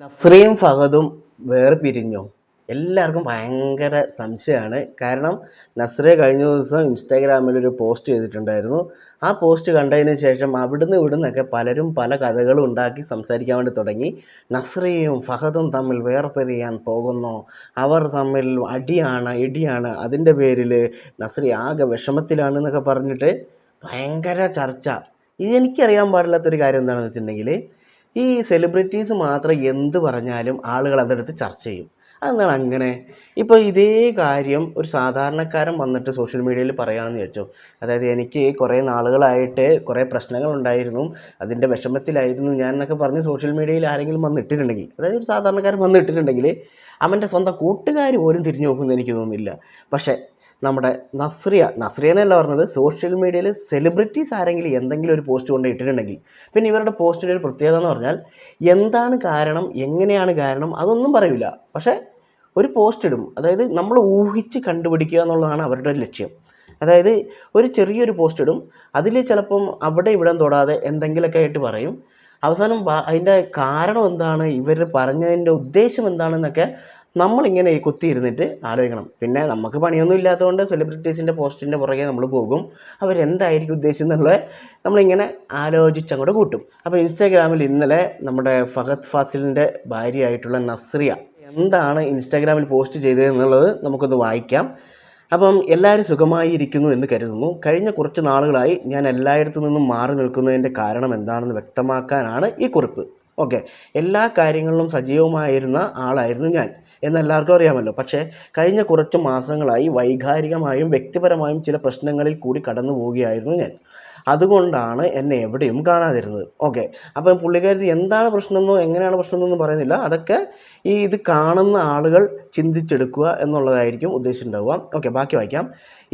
നസ്രിയും ഫഹദും വേർപിരിഞ്ഞോ? എല്ലാവർക്കും ഭയങ്കര സംശയമാണ്. കാരണം നസ്രിയ കഴിഞ്ഞ ദിവസം ഇൻസ്റ്റാഗ്രാമിൽ ഒരു പോസ്റ്റ് ചെയ്തിട്ടുണ്ടായിരുന്നു. ആ പോസ്റ്റ് കണ്ടതിന് ശേഷം അവിടുന്ന് ഇവിടുന്നൊക്കെ പലരും പല കഥകളും ഉണ്ടാക്കി സംസാരിക്കാൻ വേണ്ടി തുടങ്ങി. നസ്രിയയും ഫഹദും തമ്മിൽ വേർപിരിയാൻ പോകുന്നു, അവർ തമ്മിൽ അടിയാണ് ഇടിയാണ്, അതിൻ്റെ പേരിൽ നസ്രിയ ആകെ വിഷമത്തിലാണ് എന്നൊക്കെ പറഞ്ഞിട്ട് ഭയങ്കര ചർച്ച. ഇതെനിക്കറിയാൻ പാടില്ലാത്തൊരു കാര്യം എന്താണെന്ന് വെച്ചിട്ടുണ്ടെങ്കിൽ, ഈ സെലിബ്രിറ്റീസ് മാത്രം എന്ത് പറഞ്ഞാലും ആളുകൾ അതെടുത്ത് ചർച്ച ചെയ്യും. അതെന്താണ് അങ്ങനെ? ഇപ്പോൾ ഇതേ കാര്യം ഒരു സാധാരണക്കാരൻ വന്നിട്ട് സോഷ്യൽ മീഡിയയിൽ പറയുകയാണെന്ന് വിചാരിച്ചോ. അതായത് എനിക്ക് കുറേ നാളുകളായിട്ട് കുറേ പ്രശ്നങ്ങളുണ്ടായിരുന്നു, അതിൻ്റെ വിഷമത്തിലായിരുന്നു ഞാൻ എന്നൊക്കെ പറഞ്ഞ് സോഷ്യൽ മീഡിയയിൽ ആരെങ്കിലും വന്നിട്ടിട്ടുണ്ടെങ്കിൽ, അതായത് ഒരു സാധാരണക്കാരൻ വന്നിട്ടിട്ടുണ്ടെങ്കിൽ അവൻ്റെ സ്വന്തം കൂട്ടുകാർ പോലും തിരിഞ്ഞു നോക്കുമെന്ന് എനിക്ക് തോന്നുന്നില്ല. പക്ഷേ നമ്മുടെ നസ്രിയനല്ല പറഞ്ഞത്, സോഷ്യൽ മീഡിയയിൽ സെലിബ്രിറ്റീസ് ആരെങ്കിലും എന്തെങ്കിലും ഒരു പോസ്റ്റ് കൊണ്ട് ഇട്ടിട്ടുണ്ടെങ്കിൽ, പിന്നെ ഇവരുടെ പോസ്റ്റിൻ്റെ ഒരു പ്രത്യേകത എന്ന് പറഞ്ഞാൽ എന്താണ് കാരണം, എങ്ങനെയാണ് കാരണം, അതൊന്നും പറയില്ല. പക്ഷേ ഒരു പോസ്റ്റ് ഇടും. അതായത് നമ്മൾ ഊഹിച്ച് കണ്ടുപിടിക്കുക എന്നുള്ളതാണ് അവരുടെ ഒരു ലക്ഷ്യം. അതായത് ഒരു ചെറിയൊരു പോസ്റ്റ് ഇടും, അതിൽ ചിലപ്പം അവിടെ ഇവിടെ തൊടാതെ എന്തെങ്കിലുമൊക്കെ ആയിട്ട് പറയും. അവസാനം അതിൻ്റെ കാരണം എന്താണ്, ഇവർ പറഞ്ഞതിൻ്റെ ഉദ്ദേശം എന്താണെന്നൊക്കെ നമ്മളിങ്ങനെ കുത്തിയിരുന്നിട്ട് ആലോചിക്കണം. പിന്നെ നമുക്ക് പണിയൊന്നും ഇല്ലാത്തതുകൊണ്ട് സെലിബ്രിറ്റീസിൻ്റെ പോസ്റ്റിൻ്റെ പുറകെ നമ്മൾ പോകും. അവരെന്തായിരിക്കും ഉദ്ദേശിച്ചെന്നുള്ളത് നമ്മളിങ്ങനെ ആലോചിച്ചങ്ങോട്ട് കൂട്ടും. അപ്പോൾ ഇൻസ്റ്റാഗ്രാമിൽ ഇന്നലെ നമ്മുടെ ഫഹദ് ഫാസിലിൻ്റെ ഭാര്യയായിട്ടുള്ള നസ്രിയ എന്താണ് ഇൻസ്റ്റാഗ്രാമിൽ പോസ്റ്റ് ചെയ്തത് എന്നുള്ളത് നമുക്കൊന്ന് വായിക്കാം. അപ്പം എല്ലാവരും സുഖമായി ഇരിക്കുന്നു എന്ന് കരുതുന്നു. കഴിഞ്ഞ കുറച്ച് നാളുകളായി ഞാൻ എല്ലായിടത്തു നിന്നും മാറി നിൽക്കുന്നതിൻ്റെ കാരണം എന്താണെന്ന് വ്യക്തമാക്കാനാണ് ഈ കുറിപ്പ്. ഓക്കെ, എല്ലാ കാര്യങ്ങളിലും സജീവമായിരുന്ന ആളായിരുന്നു ഞാൻ എന്നെല്ലാവർക്കും അറിയാമല്ലോ. പക്ഷേ കഴിഞ്ഞ കുറച്ച് മാസങ്ങളായി വൈകാരികമായും വ്യക്തിപരമായും ചില പ്രശ്നങ്ങളിൽ കൂടി കടന്നു പോവുകയായിരുന്നു ഞാൻ. അതുകൊണ്ടാണ് എന്നെ എവിടെയും കാണാതിരുന്നത്. ഓക്കെ, അപ്പം പുള്ളിക്കാരത്തി എന്താണ് പ്രശ്നമെന്നോ എങ്ങനെയാണ് പ്രശ്നമെന്നൊന്നും പറയുന്നില്ല. അതൊക്കെ ഇത് കാണുന്ന ആളുകൾ ചിന്തിച്ചെടുക്കുക എന്നുള്ളതായിരിക്കും ഉദ്ദേശിച്ചിട്ടുണ്ടാവുക. ഓക്കെ, ബാക്കി വായിക്കാം.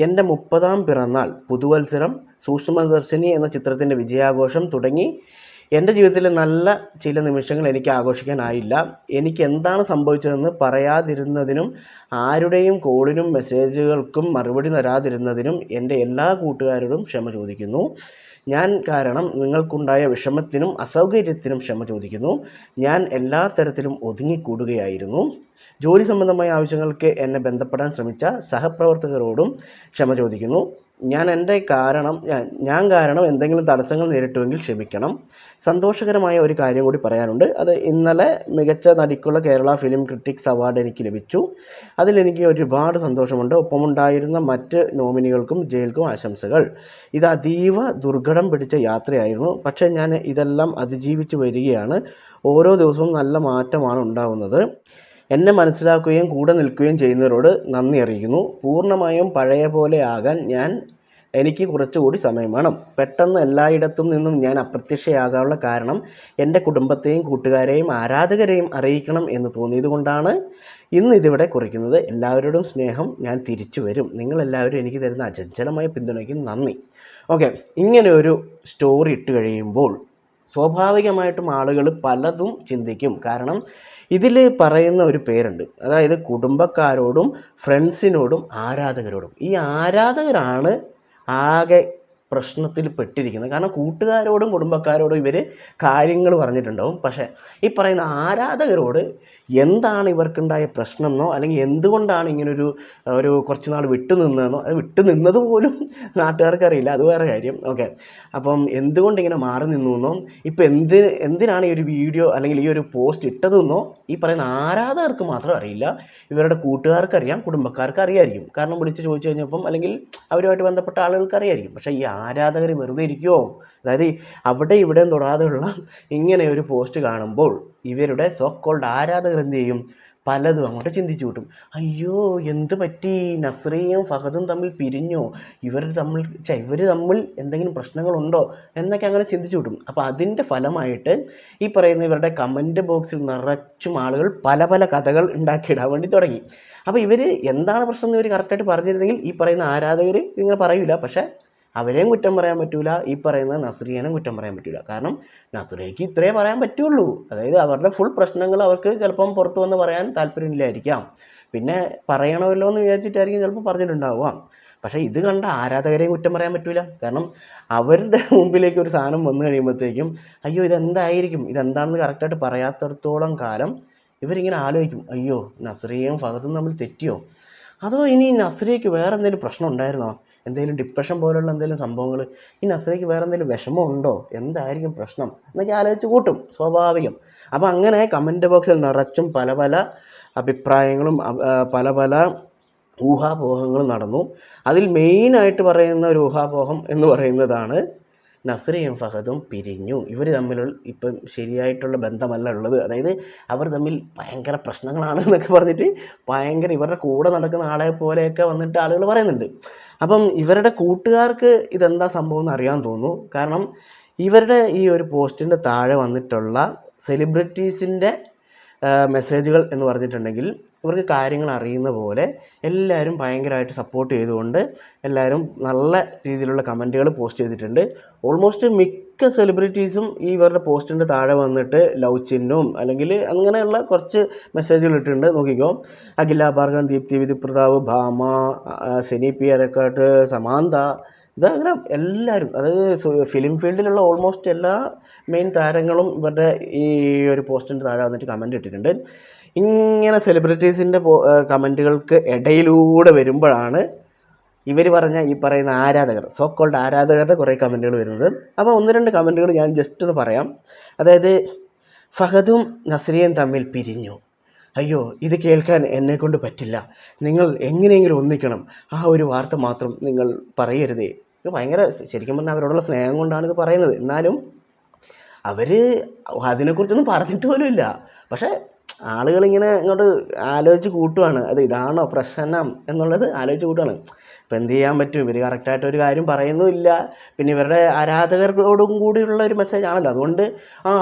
എൻ്റെ 30ാം പിറന്നാൾ, പുതുവത്സരം, സൂക്ഷ്മദർശിനി എന്ന ചിത്രത്തിൻ്റെ വിജയാഘോഷം തുടങ്ങി എൻ്റെ ജീവിതത്തിൽ നല്ല ചില നിമിഷങ്ങൾ എനിക്ക് ആഘോഷിക്കാനായില്ല. എനിക്ക് എന്താണ് സംഭവിച്ചതെന്ന് പറയാതിരുന്നതിനും ആരുടെയും കോളിനും മെസ്സേജുകൾക്കും മറുപടി തരാതിരുന്നതിനും എൻ്റെ എല്ലാ കൂട്ടുകാരോടും ക്ഷമ ചോദിക്കുന്നു. ഞാൻ കാരണം നിങ്ങൾക്കുണ്ടായ വിഷമത്തിനും അസൗകര്യത്തിനും ക്ഷമ ചോദിക്കുന്നു. ഞാൻ എല്ലാ തരത്തിലും ഒതുങ്ങിക്കൂടുകയായിരുന്നു. ജോലി സംബന്ധമായ ആവശ്യങ്ങൾക്ക് എന്നെ ബന്ധപ്പെടാൻ ശ്രമിച്ച സഹപ്രവർത്തകരോടും ക്ഷമ ചോദിക്കുന്നു. ഞാൻ കാരണം എന്തെങ്കിലും തടസ്സങ്ങൾ നേരിട്ടുവെങ്കിൽ ക്ഷമിക്കണം. സന്തോഷകരമായ ഒരു കാര്യം കൂടി പറയാനുണ്ട്. അത് ഇന്നലെ മികച്ച നടിക്കുള്ള കേരള ഫിലിം ക്രിട്ടിക്സ് അവാർഡ് എനിക്ക് ലഭിച്ചു. അതിലെനിക്ക് ഒരുപാട് സന്തോഷമുണ്ട്. ഒപ്പമുണ്ടായിരുന്ന മറ്റ് നോമിനികൾക്കും ജയിൽക്കും ആശംസകൾ. ഇത് അതീവ ദുർഘടം പിടിച്ച യാത്രയായിരുന്നു, പക്ഷേ ഞാൻ ഇതെല്ലാം അതിജീവിച്ച് വരികയാണ്. ഓരോ ദിവസവും നല്ല മാറ്റമാണ് ഉണ്ടാകുന്നത്. എന്നെ മനസ്സിലാക്കുകയും കൂടെ നിൽക്കുകയും ചെയ്യുന്നവരോട് നന്ദി അറിയിക്കുന്നു. പൂർണ്ണമായും പഴയ പോലെ ആകാൻ എനിക്ക് കുറച്ചുകൂടി സമയം വേണം. പെട്ടെന്ന് എല്ലായിടത്തും നിന്നും ഞാൻ അപ്രത്യക്ഷയാകാനുള്ള കാരണം എൻ്റെ കുടുംബത്തെയും കൂട്ടുകാരെയും ആരാധകരെയും അറിയിക്കണം എന്ന് തോന്നിയതുകൊണ്ടാണ് ഇന്ന് ഇതിവിടെ കുറിക്കുന്നത്. എല്ലാവരോടും സ്നേഹം, ഞാൻ തിരിച്ചു വരും. നിങ്ങളെല്ലാവരും എനിക്ക് തരുന്ന അചഞ്ചലമായ പിന്തുണയ്ക്ക് നന്ദി. ഓക്കെ, ഇങ്ങനെ ഒരു സ്റ്റോറി ഇട്ട് കഴിയുമ്പോൾ സ്വാഭാവികമായിട്ടും ആളുകൾ പലതും ചിന്തിക്കും. കാരണം ഇതിൽ പറയുന്ന ഒരു പേരുണ്ട്, അതായത് കുടുംബക്കാരോടും ഫ്രണ്ട്സിനോടും ആരാധകരോടും. ഈ ആരാധകരാണ് ആകെ പ്രശ്നത്തിൽ പെട്ടിരിക്കുന്നത്. കാരണം കൂട്ടുകാരോടും കുടുംബക്കാരോടും ഇവർ കാര്യങ്ങൾ പറഞ്ഞിട്ടുണ്ടാവും. പക്ഷേ ഈ പറയുന്ന ആരാധകരോട് എന്താണ് ഇവർക്കുണ്ടായ പ്രശ്നമെന്നോ അല്ലെങ്കിൽ എന്തുകൊണ്ടാണ് ഇങ്ങനൊരു കുറച്ച് നാൾ വിട്ടുനിന്നതെന്നോ, അത് വിട്ടുനിന്നത് പോലും നാട്ടുകാർക്ക് അറിയില്ല, അത് വേറെ കാര്യം. ഓക്കെ, അപ്പം എന്തുകൊണ്ട് ഇങ്ങനെ മാറി നിന്നു എന്നോ, ഇപ്പം എന്തിനാണ് ഈ ഒരു വീഡിയോ അല്ലെങ്കിൽ ഈ ഒരു പോസ്റ്റ് ഇട്ടതെന്നോ ഈ പറയുന്ന ആരാധകർക്ക് മാത്രം അറിയില്ല. ഇവരുടെ കൂട്ടുകാർക്ക് അറിയാം, കുടുംബക്കാർക്ക് അറിയായിരിക്കും. കാരണം വിളിച്ച് ചോദിച്ചു കഴിഞ്ഞപ്പം അല്ലെങ്കിൽ അവരുമായിട്ട് ബന്ധപ്പെട്ട ആളുകൾക്ക് അറിയായിരിക്കും. പക്ഷേ ഈ ആരാധകർ വെറുതെ ഇരിക്കുമോ? അതായത് അവിടെ ഇവിടെയും തൊടാതെയുള്ള ഇങ്ങനെ ഒരു പോസ്റ്റ് കാണുമ്പോൾ ഇവരുടെ സോ കോൾഡ് ആരാധകർ എന്ത് ചെയ്യും? പലതും അങ്ങോട്ട് ചിന്തിച്ചു കൂട്ടും. അയ്യോ, എന്ത് പറ്റി, നസ്രിയയും ഫഹദും തമ്മിൽ പിരിഞ്ഞോ, ഇവർ തമ്മിൽ എന്തെങ്കിലും പ്രശ്നങ്ങളുണ്ടോ എന്നൊക്കെ അങ്ങനെ ചിന്തിച്ചു കൂട്ടും. അപ്പോൾ അതിൻ്റെ ഫലമായിട്ട് ഈ പറയുന്ന ഇവരുടെ കമൻറ്റ് ബോക്സിൽ നിറച്ചും ആളുകൾ പല പല കഥകൾ ഉണ്ടാക്കിയിടാൻ വേണ്ടി തുടങ്ങി. അപ്പോൾ ഇവർ എന്താണ് പ്രശ്നം എന്ന് ഇവർ കറക്റ്റായിട്ട് പറഞ്ഞിരുന്നെങ്കിൽ ഈ പറയുന്ന ആരാധകർ ഇങ്ങനെ പറയൂല. പക്ഷേ അവരെയും കുറ്റം പറയാൻ പറ്റൂല, ഈ പറയുന്ന നസ്രിയനും കുറ്റം പറയാൻ പറ്റൂല. കാരണം നസ്രിയയ്ക്ക് ഇത്രേ പറയാൻ പറ്റുള്ളൂ. അതായത് അവരുടെ ഫുൾ പ്രശ്നങ്ങൾ അവർക്ക് ചിലപ്പം പുറത്ത് വന്ന് പറയാൻ താല്പര്യമില്ലായിരിക്കാം. പിന്നെ പറയണമല്ലോ എന്ന് വിചാരിച്ചിട്ടായിരിക്കും ചിലപ്പോൾ പറഞ്ഞിട്ടുണ്ടാവുക. പക്ഷേ ഇത് കണ്ട ആരാധകരെയും കുറ്റം പറയാൻ പറ്റില്ല. കാരണം അവരുടെ മുമ്പിലേക്ക് ഒരു സാധനം വന്നു കഴിയുമ്പോഴത്തേക്കും അയ്യോ ഇതെന്തായിരിക്കും, ഇതെന്താണെന്ന് കറക്റ്റായിട്ട് പറയാത്തിടത്തോളം കാലം ഇവരിങ്ങനെ ആലോചിക്കും, അയ്യോ നസ്രിയയും ഫഹദും തമ്മിൽ തെറ്റിയോ, അതോ ഇനി നസ്രിയയ്ക്ക് വേറെ എന്തെങ്കിലും പ്രശ്നം ഉണ്ടായിരുന്നോ, എന്തെങ്കിലും ഡിപ്രഷൻ പോലുള്ള എന്തെങ്കിലും സംഭവങ്ങൾ, ഈ നസ്രിയയ്ക്ക് വേറെ എന്തെങ്കിലും വിഷമം ഉണ്ടോ, എന്തായിരിക്കും പ്രശ്നം എന്നൊക്കെ ആലോചിച്ച് കൂട്ടും, സ്വാഭാവികം. അപ്പം അങ്ങനെ കമൻറ്റ് ബോക്സിൽ നിറച്ചും പല പല അഭിപ്രായങ്ങളും പല പല ഊഹാപോഹങ്ങളും നടന്നു. അതിൽ മെയിനായിട്ട് പറയുന്ന ഒരു ഊഹാപോഹം എന്ന് പറയുന്നതാണ് നസ്രിയയും ഫഹദും പിരിഞ്ഞു, ഇവർ തമ്മിലുള്ള ഇപ്പം ശരിയായിട്ടുള്ള ബന്ധമല്ല ഉള്ളത്, അതായത് അവർ തമ്മിൽ ഭയങ്കര പ്രശ്നങ്ങളാണ് എന്നൊക്കെ പറഞ്ഞിട്ട് ഭയങ്കര ഇവരുടെ കൂടെ നടക്കുന്ന ആളെ പോലെയൊക്കെ വന്നിട്ട് ആളുകൾ പറയുന്നുണ്ട്. അപ്പം ഇവരുടെ കൂട്ടുകാർക്ക് ഇതെന്താ സംഭവം എന്ന് അറിയാൻ തോന്നുന്നു. കാരണം ഇവരുടെ ഈ ഒരു പോസ്റ്റിൻ്റെ താഴെ വന്നിട്ടുള്ള സെലിബ്രിറ്റീസിൻ്റെ മെസ്സേജുകൾ എന്ന് പറഞ്ഞിട്ടുണ്ടെങ്കിൽ ഇവർക്ക് കാര്യങ്ങൾ അറിയുന്ന പോലെ എല്ലാവരും ഭയങ്കരമായിട്ട് സപ്പോർട്ട് ചെയ്തുകൊണ്ട് എല്ലാവരും നല്ല രീതിയിലുള്ള കമൻറ്റുകൾ പോസ്റ്റ് ചെയ്തിട്ടുണ്ട്. ഓൾമോസ്റ്റ് മിക്ക സെലിബ്രിറ്റീസും ഈ ഇവരുടെ പോസ്റ്റിൻ്റെ താഴെ വന്നിട്ട് ലവ് ചിഹ്നവും അല്ലെങ്കിൽ അങ്ങനെയുള്ള കുറച്ച് മെസ്സേജുകൾ ഇട്ടിട്ടുണ്ട്. നോക്കിക്കോ, അഖില ഭാർഗവൻ, ദീപ്തി വിധിപ്രതാവ്, ഭാമ, സെനി പി അരക്കാട്ട്, സമാന്ത, ഇതങ്ങനെ എല്ലാവരും, അതായത് ഫിലിം ഫീൽഡിലുള്ള ഓൾമോസ്റ്റ് എല്ലാ മെയിൻ താരങ്ങളും ഇവരുടെ ഈ ഒരു പോസ്റ്റിൻ്റെ താഴെ വന്നിട്ട് കമൻറ്റ് ഇട്ടിട്ടുണ്ട്. ഇങ്ങനെ സെലിബ്രിറ്റീസിൻ്റെ കമൻറ്റുകൾക്ക് ഇടയിലൂടെ വരുമ്പോഴാണ് ഇവർ പറഞ്ഞ ഈ പറയുന്ന ആരാധകർ, സോ കോൾഡ് ആരാധകരുടെ കുറേ കമൻറ്റുകൾ വരുന്നത്. അപ്പോൾ ഒന്ന് രണ്ട് കമൻറ്റുകൾ ഞാൻ ജസ്റ്റ് ഒന്ന് പറയാം. അതായത് ഫഹദും നസ്രിയയും തമ്മിൽ പിരിഞ്ഞു, അയ്യോ ഇത് കേൾക്കാൻ എന്നെക്കൊണ്ട് പറ്റില്ല, നിങ്ങൾ എങ്ങനെയെങ്കിലും ഒന്നിക്കണം, ആ ഒരു വാർത്ത മാത്രം നിങ്ങൾ പറയരുതേ. ഇത് ഭയങ്കര, ശരിക്കും പറഞ്ഞാൽ അവരോടുള്ള സ്നേഹം കൊണ്ടാണ് ഇത് പറയുന്നത്. എന്നാലും അവർ അതിനെക്കുറിച്ചൊന്നും പറഞ്ഞിട്ട് പോലും ഇല്ല. പക്ഷേ ആളുകളിങ്ങനെ ഇങ്ങോട്ട് ആലോചിച്ച് കൂട്ടുവാണ്, അത് ഇതാണോ പ്രശ്നം എന്നുള്ളത് ആലോചിച്ച് കൂട്ടുവാണ്. ഇപ്പം എന്ത് ചെയ്യാൻ പറ്റും, ഇവർ കറക്റ്റായിട്ട് ഒരു കാര്യം പറയുന്നുമില്ല. പിന്നെ ഇവരുടെ ആരാധകരോടും കൂടിയുള്ള ഒരു മെസ്സേജ് ആണല്ലോ, അതുകൊണ്ട്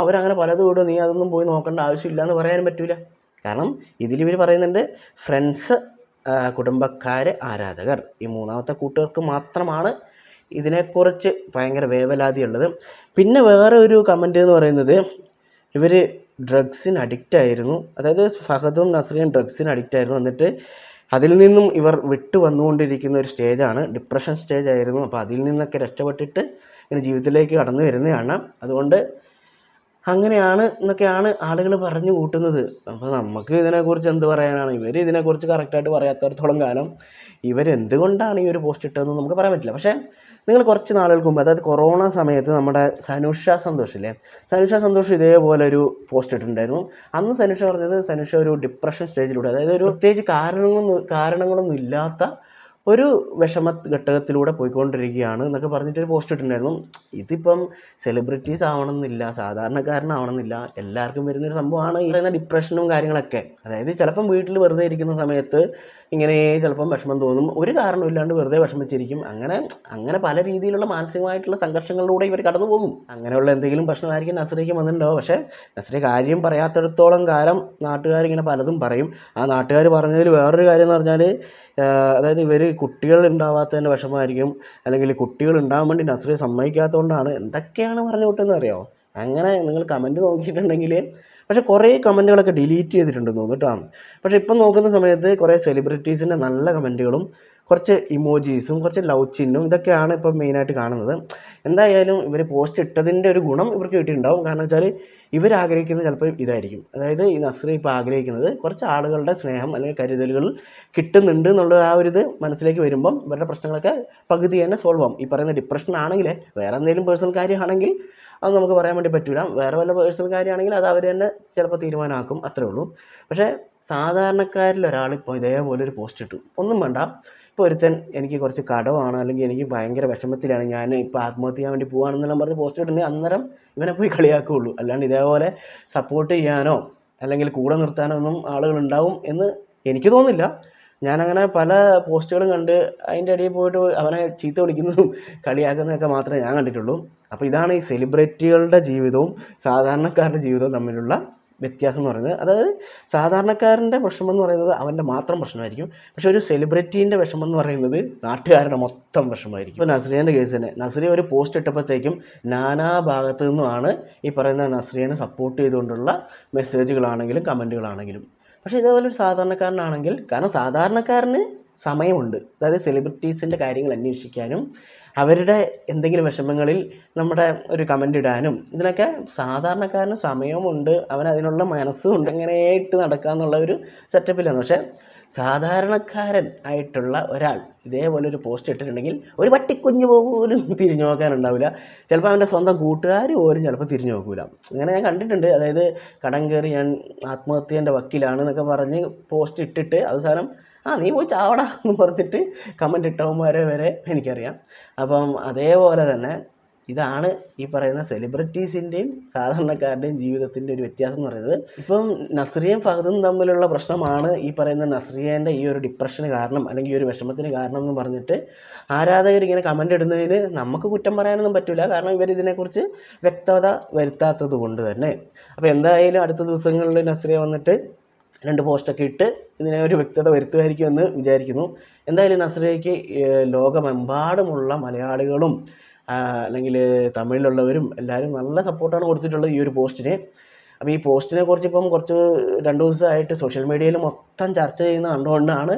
അവരങ്ങനെ പലതും ഇടും, നീ അതൊന്നും പോയി നോക്കേണ്ട ആവശ്യമില്ല എന്ന് പറയാനും പറ്റില്ല. കാരണം ഇതിലിവർ പറയുന്നുണ്ട് ഫ്രണ്ട്സ്, കുടുംബക്കാർ, ആരാധകർ, ഈ മൂന്നാമത്തെ കൂട്ടുകാർക്ക് മാത്രമാണ് ഇതിനെക്കുറിച്ച് ഭയങ്കര വേവലാതിയുള്ളത്. പിന്നെ വേറെ ഒരു കമൻറ്റ് എന്ന് പറയുന്നത് ഇവർ ഡ്രഗ്സിന് അഡിക്റ്റായിരുന്നു, അതായത് ഫഹദും നസ്രിയയും ഡ്രഗ്സിന് അഡിക്റ്റായിരുന്നു, എന്നിട്ട് അതിൽ നിന്നും ഇവർ വിട്ടു വന്നുകൊണ്ടിരിക്കുന്ന ഒരു സ്റ്റേജാണ്, ഡിപ്രഷൻ സ്റ്റേജ് ആയിരുന്നു. അപ്പോൾ അതിൽ നിന്നൊക്കെ രക്ഷപ്പെട്ടിട്ട് ഇങ്ങനെ ജീവിതത്തിലേക്ക് കടന്നു വരുന്നതാണ്, അതുകൊണ്ട് അങ്ങനെയാണ് എന്നൊക്കെയാണ് ആളുകൾ പറഞ്ഞു കൂട്ടുന്നത്. അപ്പോൾ നമുക്ക് ഇതിനെക്കുറിച്ച് എന്ത് പറയാനാണ്, ഇവർ ഇതിനെക്കുറിച്ച് കറക്റ്റായിട്ട് പറയാത്തടത്തോളം കാലം ഇവരെന്തുകൊണ്ടാണ് ഈ ഒരു പോസ്റ്റ് ഇട്ടതെന്ന് നമുക്ക് പറയാൻ പറ്റില്ല. പക്ഷേ നിങ്ങൾ കുറച്ച് നാളുകൾക്ക് മുമ്പ്, അതായത് കൊറോണ സമയത്ത് നമ്മുടെ സനുഷ സന്തോഷ് ഇല്ലേ, സനുഷ സന്തോഷ് ഇതേപോലെ ഒരു പോസ്റ്റ് ഇട്ടിട്ടുണ്ടായിരുന്നു. അന്ന് സനുഷ പറഞ്ഞത് സനുഷ ഒരു ഡിപ്രഷൻ സ്റ്റേജിലൂടെ, അതായത് ഒരു പ്രത്യേകിച്ച് കാരണങ്ങളൊന്നും ഇല്ലാത്ത ഒരു വിഷമ ഘട്ടത്തിലൂടെ പോയിക്കൊണ്ടിരിക്കുകയാണ് എന്നൊക്കെ പറഞ്ഞിട്ടൊരു പോസ്റ്റ് ഇട്ടിട്ടുണ്ടായിരുന്നു. ഇതിപ്പം സെലിബ്രിറ്റീസ് ആവണമെന്നില്ല, സാധാരണക്കാരനാവണമെന്നില്ല, എല്ലാവർക്കും വരുന്നൊരു സംഭവമാണ് ഈ പറയുന്ന ഡിപ്രഷനും കാര്യങ്ങളൊക്കെ. അതായത് ചിലപ്പം വീട്ടിൽ വെറുതെ ഇരിക്കുന്ന സമയത്ത് ഇങ്ങനെ ചിലപ്പം വിഷമം തോന്നും, ഒരു കാരണമില്ലാണ്ട് വെറുതെ വിഷമിച്ചിരിക്കും, അങ്ങനെ പല രീതിയിലുള്ള മാനസികമായിട്ടുള്ള സംഘർഷങ്ങളിലൂടെ ഇവർ കടന്നു പോകും. അങ്ങനെയുള്ള എന്തെങ്കിലും പ്രശ്നമായിരിക്കും നസ്രിയയ്ക്ക് വന്നിട്ടുണ്ടാവും. പക്ഷേ നസ്രിയ കാര്യം പറയാത്തിടത്തോളം കാലം നാട്ടുകാരിങ്ങനെ പലതും പറയും. ആ നാട്ടുകാർ പറഞ്ഞതിൽ വേറൊരു കാര്യം എന്ന് പറഞ്ഞാൽ, അതായത് ഇവർ കുട്ടികൾ ഉണ്ടാവാത്തതിൻ്റെ വിഷമമായിരിക്കും, അല്ലെങ്കിൽ കുട്ടികൾ ഉണ്ടാകാൻ വേണ്ടി നസ്രിയ സമ്മതിക്കാത്തതുകൊണ്ടാണ്, എന്തൊക്കെയാണ് പറഞ്ഞു വിട്ടെന്ന് അറിയാമോ. അങ്ങനെ നിങ്ങൾ കമൻറ്റ് നോക്കിയിട്ടുണ്ടെങ്കിൽ, പക്ഷേ കുറേ കമൻറ്റുകളൊക്കെ ഡിലീറ്റ് ചെയ്തിട്ടുണ്ടെന്ന് തോന്നുന്നു കേട്ടോ. പക്ഷേ ഇപ്പം നോക്കുന്ന സമയത്ത് കുറേ സെലിബ്രിറ്റീസിൻ്റെ നല്ല കമൻറ്റുകളും കുറച്ച് ഇമോജീസും കുറച്ച് ലവ് ചിഹ്നവും ഇതൊക്കെയാണ് ഇപ്പം മെയിനായിട്ട് കാണുന്നത്. എന്തായാലും ഇവർ പോസ്റ്റ് ഇട്ടതിൻ്റെ ഒരു ഗുണം ഇവർക്ക് കിട്ടിയിട്ടുണ്ടാവും. കാരണം വെച്ചാൽ ഇവർ ആഗ്രഹിക്കുന്നത് ചിലപ്പോൾ ഇതായിരിക്കും, അതായത് ഈ നസ്രിയ ഇപ്പോൾ ആഗ്രഹിക്കുന്നത് കുറച്ച് ആളുകളുടെ സ്നേഹം അല്ലെങ്കിൽ കരുതലുകൾ കിട്ടുന്നുണ്ട് എന്നുള്ള ആ ഒരു ഇത് മനസ്സിലേക്ക് വരുമ്പം ഇവരുടെ പ്രശ്നങ്ങളൊക്കെ പകുതി തന്നെ സോൾവ് ആവും. ഈ പറയുന്ന ഡിപ്രഷൻ ആണെങ്കിൽ, വേറെ എന്തെങ്കിലും പേഴ്സണൽ കാര്യമാണെങ്കിൽ അത് നമുക്ക് പറയാൻ വേണ്ടി പറ്റില്ല, വേറെ വല്ല പേഴ്സണൽ കാര്യമാണെങ്കിൽ അത് അവർ തന്നെ ചിലപ്പോൾ തീരുമാനമാക്കും, അത്രേ ഉള്ളൂ. പക്ഷേ സാധാരണക്കാരിൽ ഒരാളിപ്പോൾ ഇതേപോലെ ഒരു പോസ്റ്റ് ഇട്ടു, ഒന്നും വേണ്ട, ഇപ്പോൾ ഒരുത്തൻ എനിക്ക് കുറച്ച് കടമാണ് അല്ലെങ്കിൽ എനിക്ക് ഭയങ്കര വിഷമത്തിലാണ്, ഞാൻ ഇപ്പോൾ ആത്മഹത്യ ചെയ്യാൻ വേണ്ടി പോവുകയാണെന്നെല്ലാം പറഞ്ഞ് പോസ്റ്റ് ഇട്ടുണ്ടെങ്കിൽ അന്നേരം ഇവനെ പോയി കളിയാക്കുകയുള്ളൂ. അല്ലാണ്ട് ഇതേപോലെ സപ്പോർട്ട് ചെയ്യാനോ അല്ലെങ്കിൽ കൂടെ നിർത്താനോ ഒന്നും ആളുകളുണ്ടാവും എന്ന് എനിക്ക് തോന്നുന്നില്ല. ഞാനങ്ങനെ പല പോസ്റ്റുകളും കണ്ട് അതിൻ്റെ ഇടയിൽ പോയിട്ട് അവനെ ചീത്ത വിളിക്കുന്നതും കളിയാക്കുന്നതൊക്കെ മാത്രമേ ഞാൻ കണ്ടിട്ടുള്ളൂ. അപ്പോൾ ഇതാണ് ഈ സെലിബ്രിറ്റികളുടെ ജീവിതവും സാധാരണക്കാരുടെ ജീവിതവും തമ്മിലുള്ള വ്യത്യാസം എന്ന് പറയുന്നത്. അതായത് സാധാരണക്കാരൻ്റെ വിഷമം എന്ന് പറയുന്നത് അവൻ്റെ മാത്രം പ്രശ്നമായിരിക്കും, പക്ഷേ ഒരു സെലിബ്രിറ്റീൻ്റെ വിഷമം എന്ന് പറയുന്നത് നാട്ടുകാരുടെ മൊത്തം വിഷമമായിരിക്കും. ഇപ്പോൾ നസ്രിയൻ്റെ കേസ് തന്നെ, നസ്രിയ ഒരു പോസ്റ്റ് ഇട്ടപ്പോഴത്തേക്കും നാനാ ഭാഗത്തു നിന്നുമാണ് ഈ പറയുന്ന നസ്രിയനെ സപ്പോർട്ട് ചെയ്തുകൊണ്ടുള്ള മെസ്സേജുകളാണെങ്കിലും കമൻറ്റുകളാണെങ്കിലും. പക്ഷേ ഇതേപോലെ ഒരു സാധാരണക്കാരനാണെങ്കിൽ, കാരണം സാധാരണക്കാരന് സമയമുണ്ട്. അതായത് സെലിബ്രിറ്റീസിൻ്റെ കാര്യങ്ങൾ അന്വേഷിക്കാനും അവരുടെ എന്തെങ്കിലും വിഷമങ്ങളിൽ നമ്മുടെ ഒരു കമൻ്റ് ഇടാനും ഇതിനൊക്കെ സാധാരണക്കാരന് സമയമുണ്ട്, അവനതിനുള്ള മനസ്സും ഉണ്ട്, ഇങ്ങനെ ഇട്ട് നടക്കുക എന്നുള്ള ഒരു സെറ്റപ്പിലാണ്. പക്ഷേ സാധാരണക്കാരൻ ആയിട്ടുള്ള ഒരാൾ ഇതേപോലെ ഒരു പോസ്റ്റ് ഇട്ടിട്ടുണ്ടെങ്കിൽ ഒരു പട്ടിക്കുഞ്ഞ് പോലും തിരിഞ്ഞു നോക്കാനുണ്ടാവില്ല. ചിലപ്പോൾ അവൻ്റെ സ്വന്തം കൂട്ടുകാർ പോലും ചിലപ്പോൾ തിരിഞ്ഞു നോക്കില്ല. അങ്ങനെ ഞാൻ കണ്ടിട്ടുണ്ട്. അതായത് കടം കയറി ഞാൻ ആത്മഹത്യേൻ്റെ വക്കീലാണ് എന്നൊക്കെ പറഞ്ഞ് പോസ്റ്റ് ഇട്ടിട്ട് അവസാനം നീ പോയി ചാവടാ എന്ന് പറഞ്ഞിട്ട് കമൻ്റ് ഇട്ടവന്മാരെ വരെ എനിക്കറിയാം. അപ്പം അതേപോലെ തന്നെ ഇതാണ് ഈ പറയുന്ന സെലിബ്രിറ്റീസിൻ്റെയും സാധാരണക്കാരുടെയും ജീവിതത്തിൻ്റെ ഒരു വ്യത്യാസം എന്ന് പറയുന്നത്. ഇപ്പം നസ്രിയയും ഫഹദും തമ്മിലുള്ള പ്രശ്നമാണ് ഈ പറയുന്ന നസ്രിയേൻ്റെ ഈ ഒരു ഡിപ്രഷന് കാരണം, അല്ലെങ്കിൽ ഈ ഒരു വിഷമത്തിന് കാരണം എന്ന് പറഞ്ഞിട്ട് ആരാധകർ ഇങ്ങനെ കമൻ്റ് ഇടുന്നതിന് നമുക്ക് കുറ്റം പറയാനൊന്നും പറ്റില്ല. കാരണം ഇവർ ഇതിനെക്കുറിച്ച് വ്യക്തത വരുത്താത്തത് കൊണ്ട് തന്നെ. അപ്പോൾ എന്തായാലും അടുത്ത ദിവസങ്ങളിൽ നസ്രിയ വന്നിട്ട് 2 പോസ്റ്റൊക്കെ ഇട്ട് ഇതിനെ ഒരു വ്യക്തത വരുത്തുമായിരിക്കുമെന്ന് വിചാരിക്കുന്നു. എന്തായാലും നസ്രിയയ്ക്ക് ലോകമെമ്പാടുമുള്ള മലയാളികളും അല്ലെങ്കിൽ തമിഴിലുള്ളവരും എല്ലാവരും നല്ല സപ്പോർട്ടാണ് കൊടുത്തിട്ടുള്ളത് ഈ ഒരു പോസ്റ്റിന്. അപ്പോൾ ഈ പോസ്റ്റിനെ കുറിച്ച് ഇപ്പം കുറച്ച് 2 ദിവസമായിട്ട് സോഷ്യൽ മീഡിയയിൽ മൊത്തം ചർച്ച ചെയ്യുന്ന കണ്ടുകൊണ്ടാണ്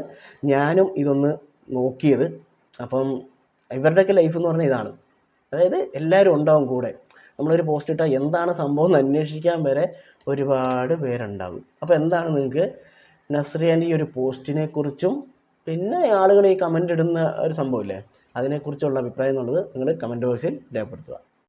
ഞാനും ഇതൊന്ന് നോക്കിയത്. അപ്പം ഇവരുടെയൊക്കെ ലൈഫ് എന്ന് പറഞ്ഞാൽ ഇതാണ്. അതായത് എല്ലാവരും ഉണ്ടാവും കൂടെ. നമ്മളൊരു പോസ്റ്റ് ഇട്ടാൽ എന്താണ് സംഭവം എന്ന് അന്വേഷിക്കാൻ വരെ ഒരുപാട് പേരുണ്ടാകും. അപ്പോൾ എന്താണ് നിങ്ങൾക്ക് നസ്രിയേൻ്റെ ഈ ഒരു പോസ്റ്റിനെ കുറിച്ചും പിന്നെ ആളുകൾ ഈ കമൻ്റ് ഇടുന്ന ഒരു സംഭവമില്ലേ, അതിനെക്കുറിച്ചുള്ള അഭിപ്രായം എന്നുള്ളത് നിങ്ങൾ കമൻറ്റ് ബോക്സിൽ രേഖപ്പെടുത്തുക.